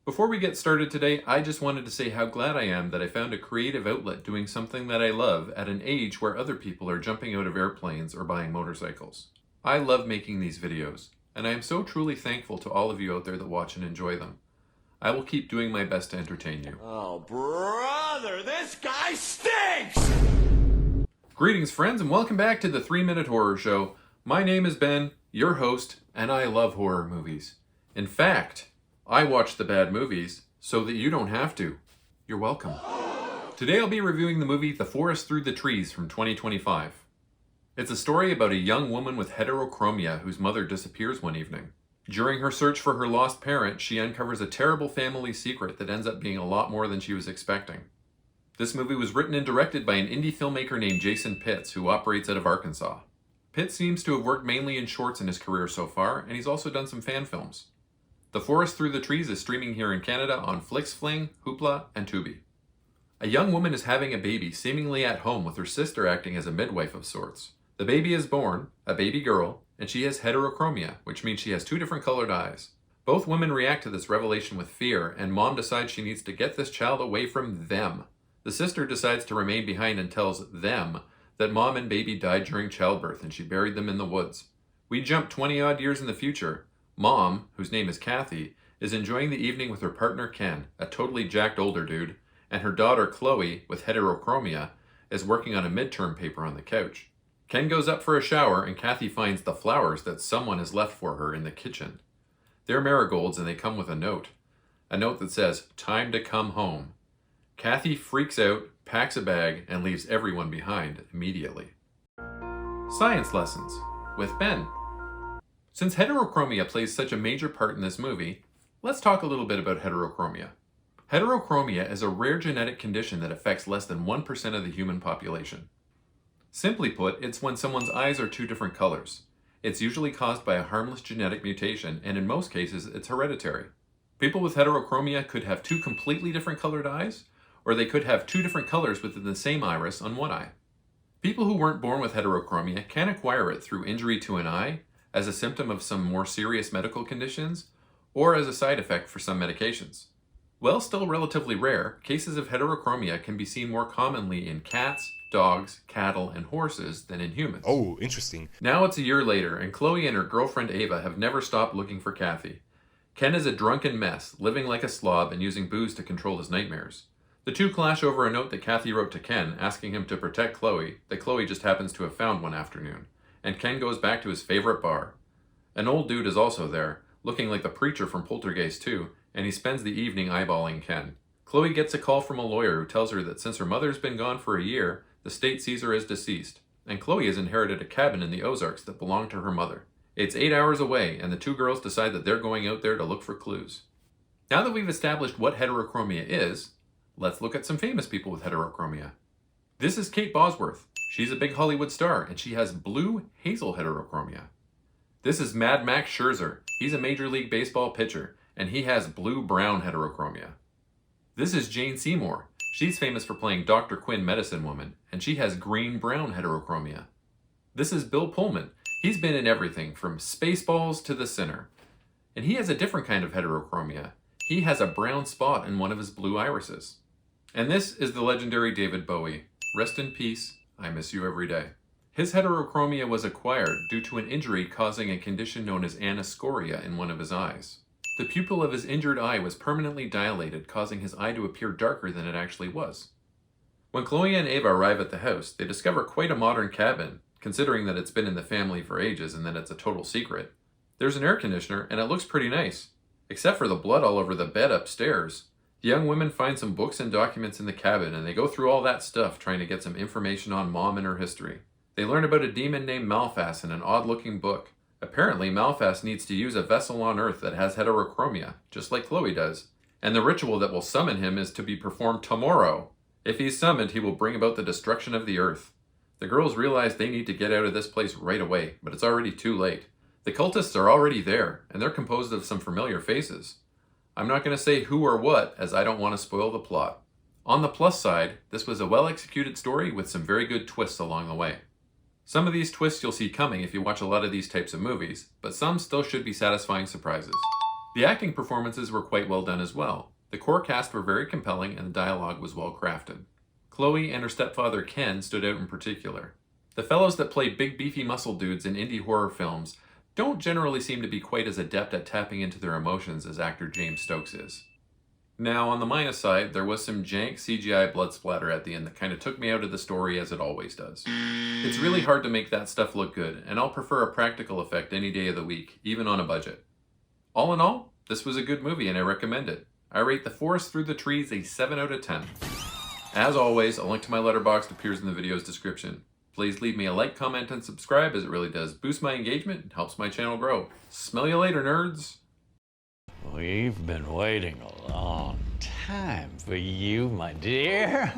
Before we get started today, I just wanted to say how glad I am that I found a creative outlet doing something that I love at an age where other people are jumping out of airplanes or buying motorcycles. I love making these videos, and I am so truly thankful to all of you out there that watch and enjoy them. I will keep doing my best to entertain you. Oh, brother, this guy stinks! Greetings, friends, and welcome back to the 3-Minute Horror Show. My name is Ben, your host, and I love horror movies. In fact, I watch the bad movies so that you don't have to. You're welcome. Today I'll be reviewing the movie The Forest Through the Trees from 2025. It's a story about a young woman with heterochromia whose mother disappears one evening. During her search for her lost parent, she uncovers a terrible family secret that ends up being a lot more than she was expecting. This movie was written and directed by an indie filmmaker named Jason Pitts, who operates out of Arkansas. Pitts seems to have worked mainly in shorts in his career so far, and he's also done some fan films. The Forest Through the Trees is streaming here in Canada on FlixFling, Hoopla, and Tubi. A young woman is having a baby, seemingly at home, with her sister acting as a midwife of sorts. The baby is born, a baby girl, and she has heterochromia, which means she has 2 different colored eyes. Both women react to this revelation with fear, and mom decides she needs to get this child away from them. The sister decides to remain behind and tells them that mom and baby died during childbirth and she buried them in the woods. We jump 20-odd years in the future. Mom, whose name is Kathy, is enjoying the evening with her partner Ken, a totally jacked older dude, and her daughter Chloe, with heterochromia, is working on a midterm paper on the couch. Ken goes up for a shower and Kathy finds the flowers that someone has left for her in the kitchen. They're marigolds and they come with a note that says, "Time to come home." Kathy freaks out, packs a bag, and leaves everyone behind immediately. Science lessons with Ben. Since heterochromia plays such a major part in this movie, let's talk a little bit about heterochromia. Heterochromia is a rare genetic condition that affects less than 1% of the human population. Simply put, it's when someone's eyes are 2 different colors. It's usually caused by a harmless genetic mutation, and in most cases, it's hereditary. People with heterochromia could have 2 completely different colored eyes, or they could have 2 different colors within the same iris on one eye. People who weren't born with heterochromia can acquire it through injury to an eye, as a symptom of some more serious medical conditions, or as a side effect for some medications. While still relatively rare, cases of heterochromia can be seen more commonly in cats, dogs, cattle, and horses than in humans. Oh, interesting. Now it's a year later, and Chloe and her girlfriend Ava have never stopped looking for Kathy. Ken is a drunken mess, living like a slob and using booze to control his nightmares. The two clash over a note that Kathy wrote to Ken, asking him to protect Chloe, that Chloe just happens to have found one afternoon, and Ken goes back to his favorite bar. An old dude is also there, looking like the preacher from Poltergeist 2, and he spends the evening eyeballing Ken. Chloe gets a call from a lawyer who tells her that since her mother's been gone for a year, the state sees her as deceased, and Chloe has inherited a cabin in the Ozarks that belonged to her mother. It's 8 hours away, and the 2 girls decide that they're going out there to look for clues. Now that we've established what heterochromia is, let's look at some famous people with heterochromia. This is Kate Bosworth. She's a big Hollywood star, and she has blue hazel heterochromia. This is Mad Max Scherzer. He's a Major League Baseball pitcher, and he has blue-brown heterochromia. This is Jane Seymour. She's famous for playing Dr. Quinn Medicine Woman, and she has green-brown heterochromia. This is Bill Pullman. He's been in everything from Spaceballs to The Sinner. And he has a different kind of heterochromia. He has a brown spot in one of his blue irises. And this is the legendary David Bowie. Rest in peace, I miss you every day. His heterochromia was acquired due to an injury causing a condition known as anoscoria in one of his eyes. The pupil of his injured eye was permanently dilated, causing his eye to appear darker than it actually was. When Chloe and Ava arrive at the house, they discover quite a modern cabin, considering that it's been in the family for ages and that it's a total secret. There's an air conditioner, and it looks pretty nice, except for the blood all over the bed upstairs. The young women find some books and documents in the cabin, and they go through all that stuff trying to get some information on Mom and her history. They learn about a demon named Malphas in an odd-looking book. Apparently, Malphas needs to use a vessel on Earth that has heterochromia, just like Chloe does. And the ritual that will summon him is to be performed tomorrow. If he's summoned, he will bring about the destruction of the Earth. The girls realize they need to get out of this place right away, but it's already too late. The cultists are already there, and they're composed of some familiar faces. I'm not going to say who or what, as I don't want to spoil the plot. On the plus side, this was a well-executed story with some very good twists along the way. Some of these twists you'll see coming if you watch a lot of these types of movies, but some still should be satisfying surprises. The acting performances were quite well done as well. The core cast were very compelling and the dialogue was well crafted. Chloe and her stepfather Ken stood out in particular. The fellows that play big beefy muscle dudes in indie horror films don't generally seem to be quite as adept at tapping into their emotions as actor James Stokes is. Now, on the minus side, there was some jank CGI blood splatter at the end that kind of took me out of the story as it always does. It's really hard to make that stuff look good, and I'll prefer a practical effect any day of the week, even on a budget. All in all, this was a good movie and I recommend it. I rate The Forest Through the Trees a 7 out of 10. As always, a link to my Letterboxd appears in the video's description. Please leave me a like, comment, and subscribe as it really does boost my engagement and helps my channel grow. Smell you later, nerds! We've been waiting a long time for you, my dear.